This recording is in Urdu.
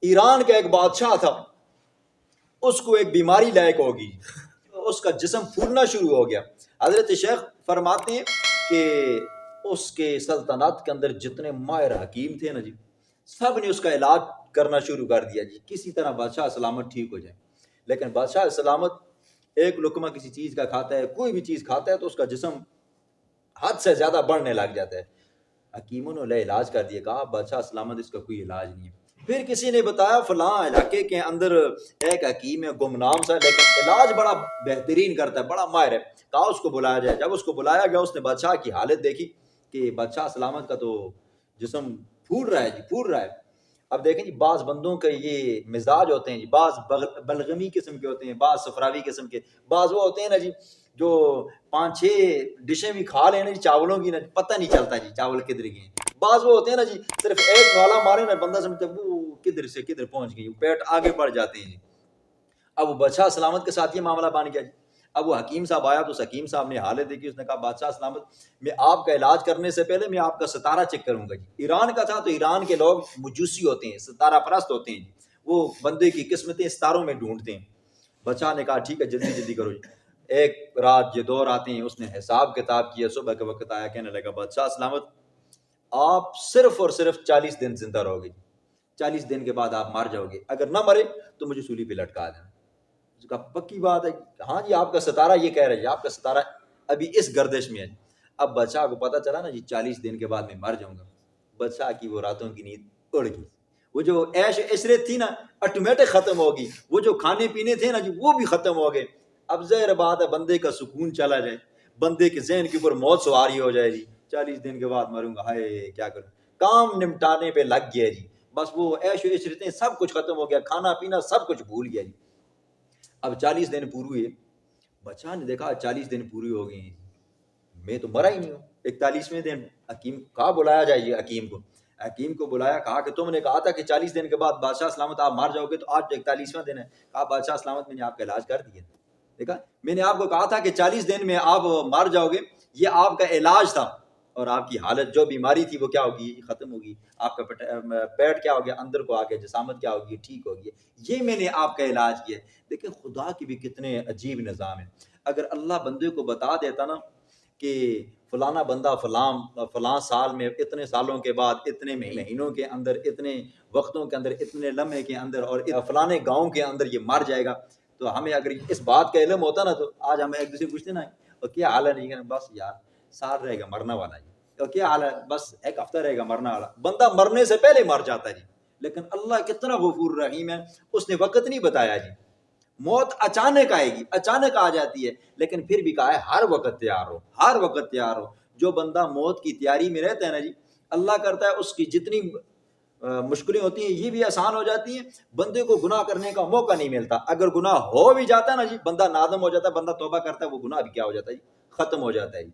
ایران کا ایک بادشاہ تھا، اس کو ایک بیماری لاحق ہوگی، اس کا جسم پھولنا شروع ہو گیا۔ حضرت شیخ فرماتے ہیں کہ اس کے سلطنت کے اندر جتنے ماہر حکیم تھے نا جی، سب نے اس کا علاج کرنا شروع کر دیا جی، کسی طرح بادشاہ سلامت ٹھیک ہو جائے۔ لیکن بادشاہ سلامت ایک لقمہ کسی چیز کا کھاتا ہے، کوئی بھی چیز کھاتا ہے تو اس کا جسم حد سے زیادہ بڑھنے لگ جاتا ہے۔ حکیموں نے علاج کر دیا، کہا بادشاہ سلامت اس کا کوئی علاج نہیں ہے۔ پھر کسی نے بتایا فلاں علاقے کے اندر ایک حکیم ہے گمنام سا، لیکن علاج بڑا بہترین کرتا ہے، بڑا ماہر ہے، کہا اس کو بلایا جائے۔ جب اس کو بلایا گیا، اس نے بادشاہ کی حالت دیکھی کہ بادشاہ سلامت کا تو جسم پھول رہا ہے جی، پھول رہا ہے۔ اب دیکھیں جی، بعض بندوں کے یہ مزاج ہوتے ہیں جی، بعض بلغمی قسم کے ہوتے ہیں، بعض صفراوی قسم کے، بعض وہ ہوتے ہیں نا جی جو 5-6 ڈشیں بھی کھا لیں نا جی چاولوں کی نا، پتہ نہیں چلتا جی چاول کدھر گئے۔ بعض وہ ہوتے ہیں نا جی صرف ایک نوالا مارے نا، بندہ سمجھتا ہے وہ کدھر سے کدھر پہنچ گئی، پیٹ آگے بڑھ جاتے ہیں جی۔ اب وہ بادشاہ سلامت کے ساتھ یہ معاملہ بن گیا جی۔ اب وہ حکیم صاحب آیا تو اس حکیم صاحب نے حالت دیکھی، اس نے کہا بادشاہ سلامت میں آپ کا علاج کرنے سے پہلے میں آپ کا ستارہ چیک کروں گا جی۔ ایران کا تھا تو ایران کے لوگ مجوسی ہوتے ہیں، ستارہ پرست ہوتے ہیں جی، وہ بندے کی قسمتیں ستاروں میں ڈھونڈتے ہیں۔ بادشاہ نے کہا ٹھیک ہے جلدی جلدی کرو جی۔ ایک رات یہ 2 راتیں اس نے حساب کتاب کیا، صبح کے وقت آیا کہنے لگا بادشاہ سلامت آپ صرف اور صرف 40 دن زندہ رہو گے، 40 دن کے بعد آپ مر جاؤ گے، اگر نہ مرے تو مجھے سولی پہ لٹکا دینا۔ اس کا پکی بات ہے، ہاں جی آپ کا ستارہ یہ کہہ رہا ہے جی، آپ کا ستارہ ابھی اس گردش میں ہے۔ اب بادشاہ کو پتا چلا نا جی 40 دن کے بعد میں مر جاؤں گا، بادشاہ کی وہ راتوں کی نیند اڑ گئی، وہ جو عیش عشرت تھی نا آٹومیٹک ختم ہوگی، وہ جو کھانے پینے تھے نا جی وہ بھی ختم ہو گئے۔ اب ظاہر بات ہے بندے کا سکون چلا جائے، بندے کے ذہن کے اوپر موت سواری ہو جائے جی، 40 دن کے بعد مروں گا، ہائے کیا کروں، کام نمٹانے پہ لگ گیا جی، بس وہ عیش و عشرتیں سب کچھ ختم ہو گیا، کھانا پینا سب کچھ بھول گیا جی۔ اب 40 دن پورے ہوئے، بادشاہ نے دیکھا 40 دن پوری ہو گئی ہیں، میں تو مرا ہی نہیں ہوں۔ 41ویں دن حکیم کہا بلایا جائے جی حکیم کو، حکیم کو بلایا، کہا کہ تم نے کہا تھا کہ 40 دن کے بعد بادشاہ سلامت آپ مار جاؤ گے، تو آج 41واں دن ہے۔ کہا بادشاہ سلامت میں نے آپ کا علاج کر دیا، دیکھا میں نے آپ کو کہا تھا کہ 40 دن میں آپ مر جاؤ گے، یہ آپ کا علاج تھا، اور آپ کی حالت جو بیماری تھی وہ کیا ہوگی، ختم ہوگی، آپ کا پیٹ کیا ہو گیا، اندر کو آ گیا، جسامت کیا ہوگی، ٹھیک ہوگی، یہ میں نے آپ کا علاج کیا۔ دیکھیں خدا کی بھی کتنے عجیب نظام ہے۔ اگر اللہ بندے کو بتا دیتا نا کہ فلانا بندہ فلاں سال میں اتنے سالوں کے بعد اتنے مہینوں کے اندر اتنے وقتوں کے اندر اتنے لمحے کے اندر اور فلانے گاؤں کے اندر یہ مر جائے گا، تو ہمیں اگر اس بات کا علم ہوتا نا تو آج ہمیں ایک دوسرے پوچھتے نا اور کیا حال ہے، نہیں کہنا بس یار سال رہے گا مرنا والا جی، اور کیا حال ہے بس ایک ہفتہ رہے گا مرنا والا، بندہ مرنے سے پہلے مر جاتا ہے جی۔ لیکن اللہ کتنا غفور رحیم ہے، اس نے وقت نہیں بتایا جی، موت اچانک آئے گی، اچانک آ جاتی ہے، لیکن پھر بھی کہا ہے ہر وقت تیار ہو، ہر وقت تیار ہو۔ جو بندہ موت کی تیاری میں رہتا ہے نا جی، اللہ کرتا ہے اس کی جتنی مشکلیں ہوتی ہیں یہ بھی آسان ہو جاتی ہیں، بندے کو گناہ کرنے کا موقع نہیں ملتا۔ اگر گناہ ہو بھی جاتا ہے نا جی، بندہ نادم ہو جاتا ہے، بندہ توبہ کرتا ہے، وہ گناہ بھی کیا ہو جاتا ہے جی، ختم ہو جاتا ہے جی۔